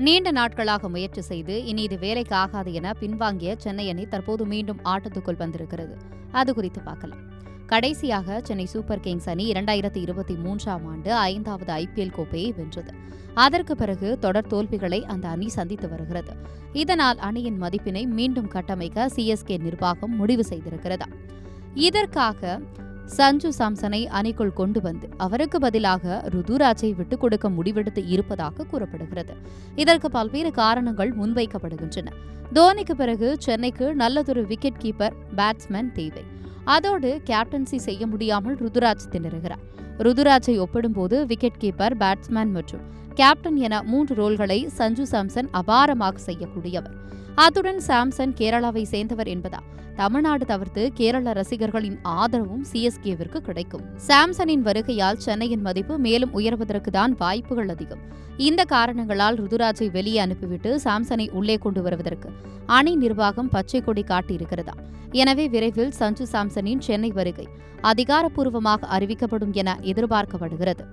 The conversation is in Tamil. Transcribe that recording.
நீண்ட நாட்களாக முயற்சி செய்து இனி இது வேலைக்கு ஆகாது என பின்வாங்கிய சென்னை அணி தற்போது மீண்டும் ஆட்டத்துக்குள் வந்திருக்கிறது. அது குறித்து பார்க்கலாம். கடைசியாக சென்னை சூப்பர் கிங்ஸ் அணி 2023ஆம் ஆண்டு 5வது IPL கோப்பையை வென்றது. அதற்கு பிறகு தொடர் தோல்விகளை அந்த அணி சந்தித்து வருகிறது. இதனால் அணியின் மதிப்பினை மீண்டும் கட்டமைக்க CSK நிர்வாகம் முடிவு செய்திருக்கிறது. இதற்காக சஞ்சு சாம்சனை அணிக்குள் கொண்டு வந்து அவருக்கு பதிலாக ருதுராஜை விட்டுக் கொடுக்க முடிவெடுத்து இருப்பதாக கூறப்படுகிறது. இதற்கு பல்வேறு காரணங்கள் முன்வைக்கப்படுகின்றன. தோனிக்கு பிறகு சென்னைக்கு நல்லதொரு விக்கெட் கீப்பர் பேட்ஸ்மேன் தேவை. அதோடு கேப்டன்சி செய்ய முடியாமல் ருதுராஜ் திணறுகிறார். ருதுராஜை ஒப்பிடும்போது விக்கெட் கீப்பர், பேட்ஸ்மேன் மற்றும் கேப்டன் என 3 ரோல்களை சஞ்சு சாம்சன் அபாரமாக செய்யக்கூடியவர். அத்துடன் சாம்சன் கேரளாவை சேர்ந்தவர் என்பதால் தமிழ்நாடு தவிர்த்து கேரள ரசிகர்களின் ஆதரவும் CSKவிற்கு கிடைக்கும். சாம்சனின் வருகையால் சென்னையின் மதிப்பு மேலும் உயர்வதற்குதான் வாய்ப்புகள் அதிகம். இந்த காரணங்களால் ருதுராஜை வெளியே அனுப்பிவிட்டு சாம்சனை உள்ளே கொண்டு வருவதற்கு அணி நிர்வாகம் பச்சை கொடி காட்டியிருக்கிறதா. எனவே விரைவில் சஞ்சு சாம்சனின் சென்னை வருகை அதிகாரப்பூர்வமாக அறிவிக்கப்படும் என எதிர்பார்க்கப்படுகிறது.